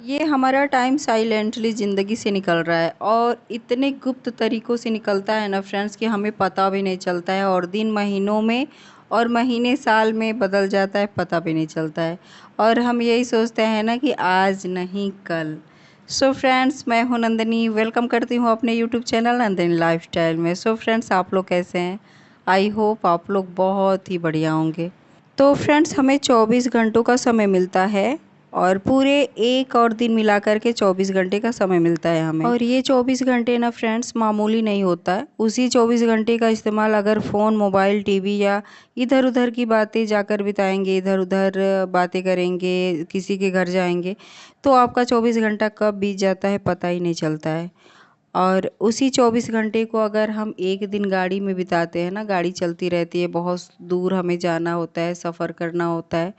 ये हमारा time silently ज़िंदगी से निकल रहा है और इतने गुप्त तरीक़ों से निकलता है ना फ्रेंड्स कि हमें पता भी नहीं चलता है और दिन महीनों में और महीने साल में बदल जाता है, पता भी नहीं चलता है। और हम यही सोचते हैं ना कि आज नहीं कल। सो फ्रेंड्स, मैं हूँ नंदिनी, वेलकम करती हूँ अपने यूट्यूब चैनल नंदिनी लाइफस्टाइल में। सो फ्रेंड्स, आप लोग कैसे हैं? आई होप आप लोग बहुत ही बढ़िया होंगे। तो फ्रेंड्स, हमें 24 घंटों का समय मिलता है और पूरे एक और दिन मिला कर के 24 घंटे का समय मिलता है हमें। और ये 24 घंटे ना फ्रेंड्स मामूली नहीं होता है। उसी 24 घंटे का इस्तेमाल अगर फ़ोन, मोबाइल, टीवी या इधर उधर की बातें जाकर बिताएंगे, इधर उधर बातें करेंगे, किसी के घर जाएंगे, तो आपका 24 घंटा कब बीत जाता है पता ही नहीं चलता है। और उसी 24 घंटे को अगर हम एक दिन गाड़ी में बिताते हैं ना, गाड़ी चलती रहती है, बहुत दूर हमें जाना होता है, सफ़र करना होता है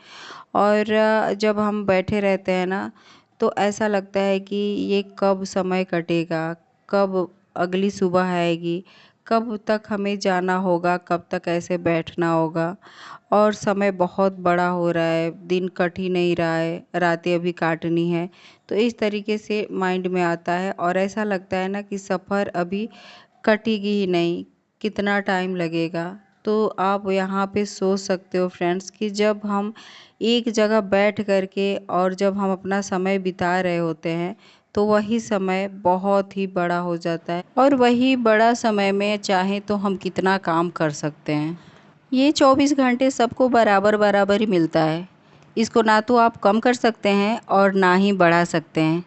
और जब हम बैठे रहते हैं ना, तो ऐसा लगता है कि ये कब समय कटेगा, कब अगली सुबह आएगी, कब तक हमें जाना होगा, कब तक ऐसे बैठना होगा। और समय बहुत बड़ा हो रहा है, दिन कट ही नहीं रहा है, रातें अभी काटनी है। तो इस तरीके से माइंड में आता है और ऐसा लगता है ना कि सफ़र अभी कटेगी ही नहीं, कितना टाइम लगेगा। तो आप यहाँ पे सोच सकते हो फ्रेंड्स कि जब हम एक जगह बैठ कर के और जब हम अपना समय बिता रहे होते हैं, तो वही समय बहुत ही बड़ा हो जाता है और वही बड़ा समय में चाहे तो हम कितना काम कर सकते हैं। ये 24 घंटे सबको बराबर बराबर ही मिलता है। इसको ना तो आप कम कर सकते हैं और ना ही बढ़ा सकते हैं।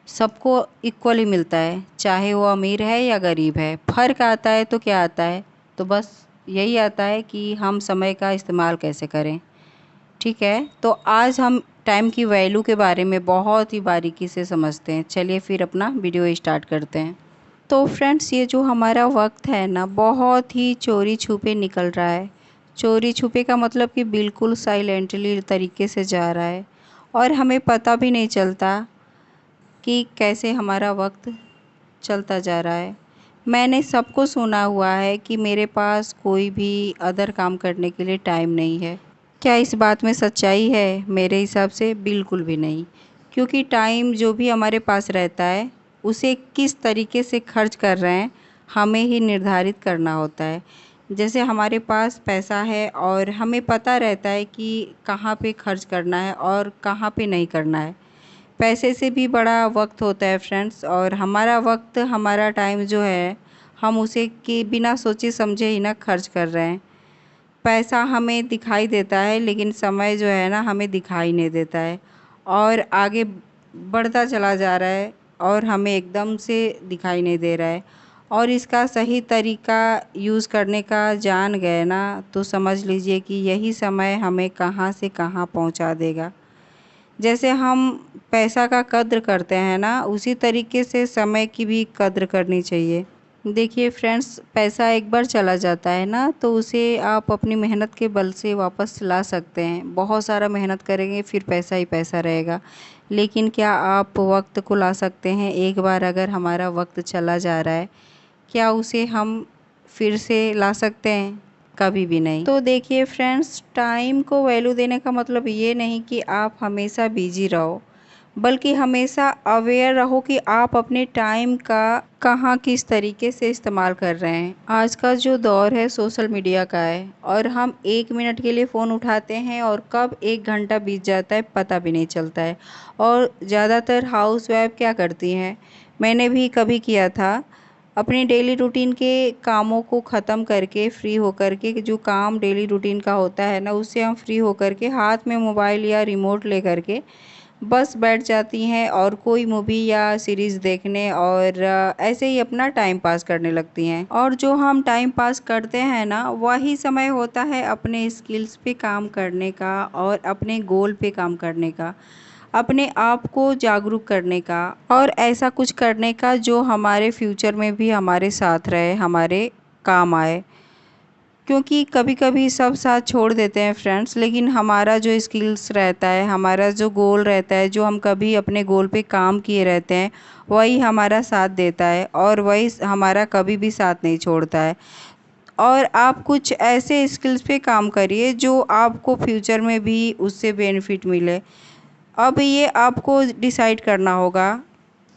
सबको इक्वली मिलता है, चाहे वो अमीर है या गरीब है। फ़र्क आता है तो क्या आता है? तो बस यही आता है कि हम समय का इस्तेमाल कैसे करें। ठीक है, तो आज हम टाइम की वैल्यू के बारे में बहुत ही बारीकी से समझते हैं। चलिए फिर अपना वीडियो स्टार्ट करते हैं। तो फ्रेंड्स, ये जो हमारा वक्त है ना, बहुत ही चोरी छुपे निकल रहा है। चोरी छुपे का मतलब कि बिल्कुल साइलेंटली तरीके से जा रहा है और हमें पता भी नहीं चलता कि कैसे हमारा वक्त चलता जा रहा है। मैंने सबको सुना हुआ है कि मेरे पास कोई भी अदर काम करने के लिए टाइम नहीं है। क्या इस बात में सच्चाई है? मेरे हिसाब से बिल्कुल भी नहीं। क्योंकि टाइम जो भी हमारे पास रहता है, उसे किस तरीके से खर्च कर रहे हैं, हमें ही निर्धारित करना होता है। जैसे हमारे पास पैसा है और हमें पता रहता है कि कहाँ पे खर्च करना है और कहाँ पे नहीं करना है। पैसे से भी बड़ा वक्त होता है फ्रेंड्स, और हमारा वक्त, हमारा टाइम जो है, हम उसे कि बिना सोचे समझे ही ना खर्च कर रहे हैं। पैसा हमें दिखाई देता है लेकिन समय जो है ना, हमें दिखाई नहीं देता है और आगे बढ़ता चला जा रहा है और हमें एकदम से दिखाई नहीं दे रहा है। और इसका सही तरीका यूज़ करने का जान गए ना, तो समझ लीजिए कि यही समय हमें कहाँ से कहाँ पहुंचा देगा। जैसे हम पैसा का कद्र करते हैं ना, उसी तरीके से समय की भी कद्र करनी चाहिए। देखिए फ्रेंड्स, पैसा एक बार चला जाता है ना, तो उसे आप अपनी मेहनत के बल से वापस ला सकते हैं। बहुत सारा मेहनत करेंगे फिर पैसा ही पैसा रहेगा। लेकिन क्या आप वक्त को ला सकते हैं? एक बार अगर हमारा वक्त चला जा रहा है, क्या उसे हम फिर से ला सकते हैं? कभी भी नहीं। तो देखिए फ्रेंड्स, टाइम को वैल्यू देने का मतलब ये नहीं कि आप हमेशा बिजी रहो, बल्कि हमेशा अवेयर रहो कि आप अपने टाइम का कहाँ किस तरीके से इस्तेमाल कर रहे हैं। आज का जो दौर है सोशल मीडिया का है और हम 1 मिनट के लिए फ़ोन उठाते हैं और कब 1 घंटा बीत जाता है पता भी नहीं चलता है। और ज़्यादातर हाउसवाइफ क्या करती हैं, मैंने भी कभी किया था, अपनी डेली रूटीन के कामों को ख़त्म करके फ्री होकर के, जो काम डेली रूटीन का होता है ना, उससे हम फ्री होकर के हाथ में मोबाइल या रिमोट लेकर के बस बैठ जाती हैं और कोई मूवी या सीरीज़ देखने और ऐसे ही अपना टाइम पास करने लगती हैं। और जो हम टाइम पास करते हैं ना, वही समय होता है अपने स्किल्स पे काम करने का और अपने गोल पे काम करने का, अपने आप को जागरूक करने का और ऐसा कुछ करने का जो हमारे फ्यूचर में भी हमारे साथ रहे, हमारे काम आए। क्योंकि कभी-कभी सब साथ छोड़ देते हैं फ्रेंड्स, लेकिन हमारा जो स्किल्स रहता है, हमारा जो गोल रहता है, जो हम कभी अपने गोल पे काम किए रहते हैं, वही हमारा साथ देता है और वही हमारा कभी भी साथ नहीं छोड़ता है। और आप कुछ ऐसे स्किल्स पे काम करिए जो आपको फ्यूचर में भी उससे बेनिफिट मिले। अब ये आपको डिसाइड करना होगा।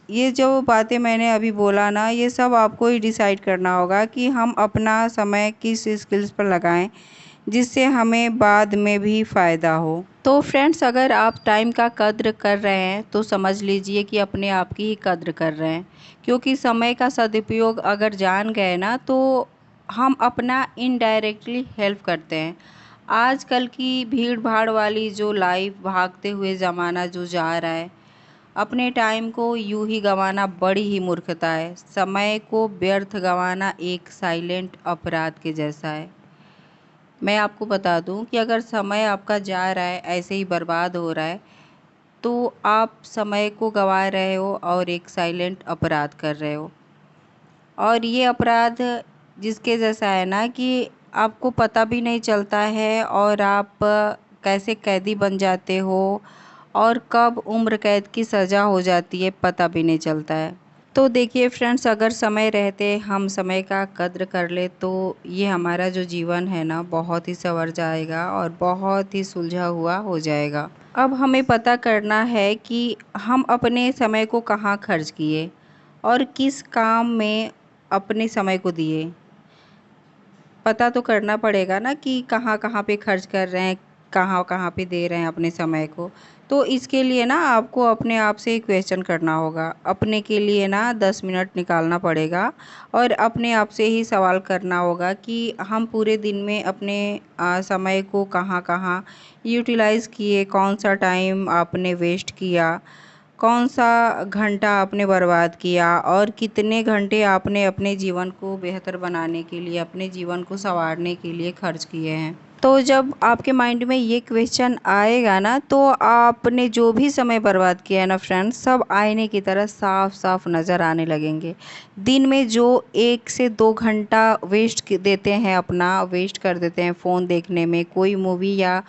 ये जो बातें मैंने अभी बोला ना, ये सब आपको ही डिसाइड करना होगा कि हम अपना समय किस स्किल्स पर लगाएं जिससे हमें बाद में भी फ़ायदा हो। तो फ्रेंड्स, अगर आप टाइम का कद्र कर रहे हैं तो समझ लीजिए कि अपने आप की ही कद्र कर रहे हैं, क्योंकि समय का सदुपयोग अगर जान गए ना तो हम अपना इनडायरेक्टली हेल्प करते हैं। आजकल की भीड़ भाड़ वाली जो लाइफ, भागते हुए ज़माना जो जा रहा है, अपने टाइम को यूं ही गंवाना बड़ी ही मूर्खता है। समय को व्यर्थ गंवाना एक साइलेंट अपराध के जैसा है। मैं आपको बता दूं कि अगर समय आपका जा रहा है, ऐसे ही बर्बाद हो रहा है, तो आप समय को गंवा रहे हो और एक साइलेंट अपराध कर रहे हो। और ये अपराध जिसके जैसा है ना कि आपको पता भी नहीं चलता है और आप कैसे कैदी बन जाते हो और कब उम्र कैद की सज़ा हो जाती है पता भी नहीं चलता है। तो देखिए फ्रेंड्स, अगर समय रहते हम समय का कद्र कर ले तो ये हमारा जो जीवन है ना बहुत ही संवर जाएगा और बहुत ही सुलझा हुआ हो जाएगा। अब हमें पता करना है कि हम अपने समय को कहाँ खर्च किए और किस काम में अपने समय को दिए। पता तो करना पड़ेगा ना कि कहाँ कहाँ पे खर्च कर रहे हैं, कहाँ कहाँ पे दे रहे हैं अपने समय को। तो इसके लिए ना आपको अपने आप से क्वेश्चन करना होगा। अपने के लिए ना 10 मिनट निकालना पड़ेगा और अपने आप से ही सवाल करना होगा कि हम पूरे दिन में अपने समय को कहाँ कहाँ यूटिलाइज़ किए, कौन सा टाइम आपने वेस्ट किया, कौन सा घंटा आपने बर्बाद किया और कितने घंटे आपने अपने जीवन को बेहतर बनाने के लिए, अपने जीवन को संवारने के लिए खर्च किए हैं। तो जब आपके माइंड में ये क्वेश्चन आएगा ना तो आपने जो भी समय बर्बाद किया है ना फ्रेंड्स, सब आईने की तरह साफ साफ नज़र आने लगेंगे। दिन में जो 1 से 2 घंटा देते हैं, अपना वेस्ट कर देते हैं फ़ोन देखने में, कोई मूवी या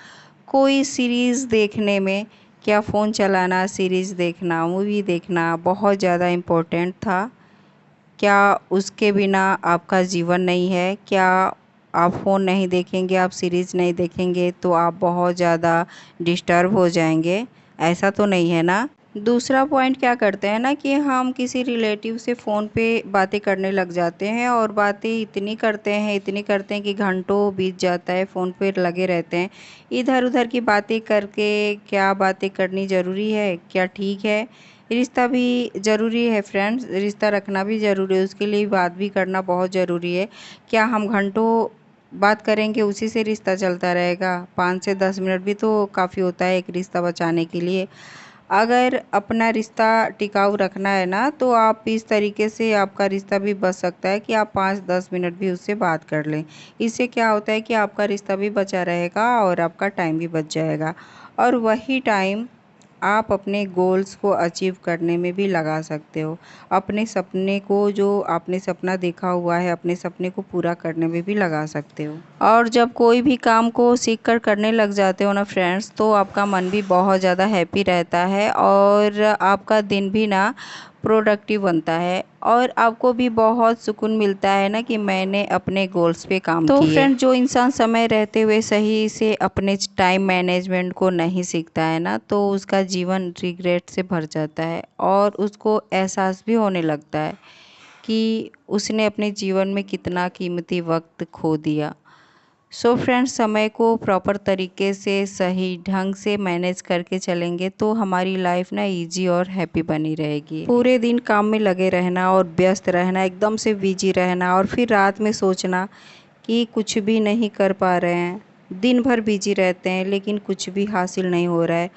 कोई सीरीज़ देखने में। क्या फ़ोन चलाना, सीरीज़ देखना, मूवी देखना बहुत ज़्यादा इम्पोर्टेंट था? क्या उसके बिना आपका जीवन नहीं है? क्या आप फ़ोन नहीं देखेंगे, आप सीरीज़ नहीं देखेंगे तो आप बहुत ज़्यादा डिस्टर्ब हो जाएंगे? ऐसा तो नहीं है ना? दूसरा पॉइंट क्या करते हैं ना कि हम किसी रिलेटिव से फ़ोन पे बातें करने लग जाते हैं और बातें इतनी करते हैं कि घंटों बीत जाता है, फ़ोन पे लगे रहते हैं। इधर उधर की बातें करके क्या बातें करनी ज़रूरी है? क्या ठीक है? रिश्ता भी ज़रूरी है फ्रेंड्स, रिश्ता रखना भी ज़रूरी है, उसके लिए बात भी करना बहुत ज़रूरी है। क्या हम घंटों बात करेंगे उसी से रिश्ता चलता रहेगा? 5 से 10 मिनट भी तो काफ़ी होता है एक रिश्ता बचाने के लिए। अगर अपना रिश्ता टिकाऊ रखना है ना तो आप इस तरीके से आपका रिश्ता भी बच सकता है कि आप 5-10 मिनट भी उससे बात कर लें। इससे क्या होता है कि आपका रिश्ता भी बचा रहेगा और आपका टाइम भी बच जाएगा और वही टाइम आप अपने गोल्स को अचीव करने में भी लगा सकते हो। अपने सपने को, जो आपने सपना देखा हुआ है, अपने सपने को पूरा करने में भी लगा सकते हो। और जब कोई भी काम को सीख कर करने लग जाते हो ना फ्रेंड्स, तो आपका मन भी बहुत ज़्यादा हैप्पी रहता है और आपका दिन भी ना प्रोडक्टिव बनता है और आपको भी बहुत सुकून मिलता है ना कि मैंने अपने गोल्स पे काम किए। तो फ्रेंड, जो इंसान समय रहते हुए सही से अपने टाइम मैनेजमेंट को नहीं सीखता है ना तो उसका जीवन रिग्रेट से भर जाता है और उसको एहसास भी होने लगता है कि उसने अपने जीवन में कितना कीमती वक्त खो दिया। सो फ्रेंड्स, समय को प्रॉपर तरीके से सही ढंग से मैनेज करके चलेंगे तो हमारी लाइफ ना इजी और हैप्पी बनी रहेगी। पूरे दिन काम में लगे रहना और व्यस्त रहना, एकदम से बिजी रहना और फिर रात में सोचना कि कुछ भी नहीं कर पा रहे हैं। दिन भर बिजी रहते हैं लेकिन कुछ भी हासिल नहीं हो रहा है।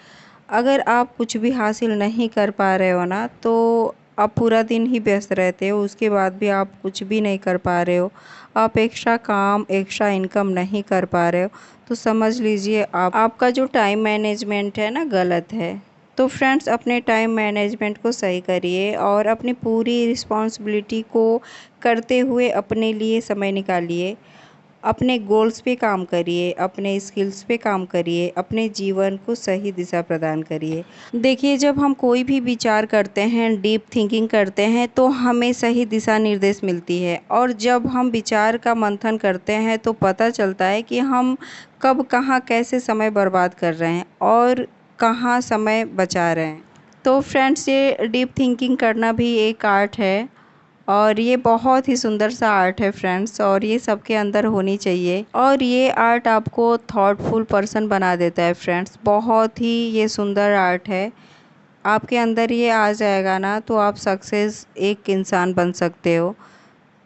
अगर आप कुछ भी हासिल नहीं कर पा रहे हो ना तो आप पूरा दिन ही व्यस्त रहते हो, उसके बाद भी आप कुछ भी नहीं कर पा रहे हो, आप एक्स्ट्रा काम, एक्स्ट्रा इनकम नहीं कर पा रहे हो, तो समझ लीजिए आपका जो टाइम मैनेजमेंट है ना गलत है। तो फ्रेंड्स, अपने टाइम मैनेजमेंट को सही करिए और अपनी पूरी रिस्पॉन्सिबिलिटी को करते हुए अपने लिए समय निकालिए। अपने गोल्स पे काम करिए, अपने स्किल्स पे काम करिए, अपने जीवन को सही दिशा प्रदान करिए। देखिए, जब हम कोई भी विचार करते हैं, डीप थिंकिंग करते हैं तो हमें सही दिशा निर्देश मिलती है और जब हम विचार का मंथन करते हैं तो पता चलता है कि हम कब, कहाँ, कैसे समय बर्बाद कर रहे हैं और कहाँ समय बचा रहे हैं। तो फ्रेंड्स, ये डीप थिंकिंग करना भी एक आर्ट है और ये बहुत ही सुंदर सा आर्ट है फ्रेंड्स, और ये सबके अंदर होनी चाहिए। और ये आर्ट आपको थॉटफुल पर्सन बना देता है फ्रेंड्स। बहुत ही ये सुंदर आर्ट है। आपके अंदर ये आ जाएगा ना तो आप सक्सेस एक इंसान बन सकते हो।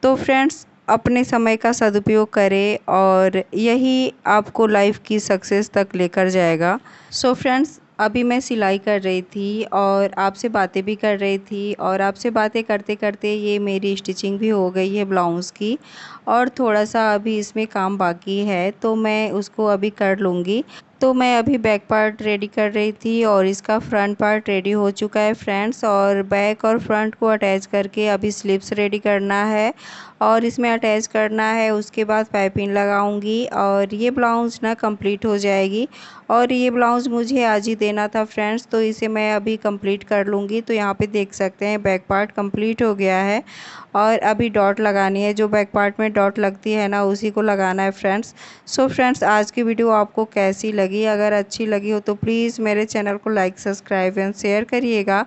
तो फ्रेंड्स, अपने समय का सदुपयोग करें और यही आपको लाइफ की सक्सेस तक लेकर जाएगा। सो फ्रेंड्स, अभी मैं सिलाई कर रही थी और आपसे बातें भी कर रही थी, और आपसे बातें करते करते ये मेरी स्टिचिंग भी हो गई है ब्लाउज़ की, और थोड़ा सा अभी इसमें काम बाकी है तो मैं उसको अभी कर लूँगी। तो मैं अभी बैक पार्ट रेडी कर रही थी और इसका फ्रंट पार्ट रेडी हो चुका है फ्रेंड्स, और बैक और फ्रंट को अटैच करके अभी स्लीव्स रेडी करना है और इसमें अटैच करना है। उसके बाद पाइपिंग लगाऊंगी और ये ब्लाउज़ ना कंप्लीट हो जाएगी। और ये ब्लाउज़ मुझे आज ही देना था फ्रेंड्स, तो इसे मैं अभी कंप्लीट कर लूँगी। तो यहाँ पे देख सकते हैं बैक पार्ट कंप्लीट हो गया है और अभी डॉट लगानी है। जो बैक पार्ट में डॉट लगती है ना, उसी को लगाना है फ्रेंड्स। सो फ्रेंड्स, आज की वीडियो आपको कैसी लगी? अगर अच्छी लगी हो तो प्लीज़ मेरे चैनल को लाइक, सब्सक्राइब एंड शेयर करिएगा।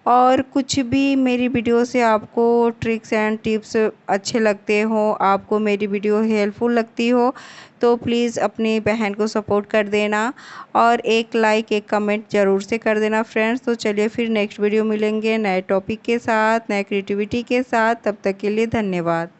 और कुछ भी मेरी वीडियो से आपको ट्रिक्स एंड टिप्स अच्छे लगते हो, आपको मेरी वीडियो हेल्पफुल लगती हो, तो प्लीज़ अपनी बहन को सपोर्ट कर देना और एक लाइक, एक कमेंट ज़रूर से कर देना फ्रेंड्स। तो चलिए फिर नेक्स्ट वीडियो मिलेंगे नए टॉपिक के साथ, नए क्रिएटिविटी के साथ। तब तक के लिए धन्यवाद।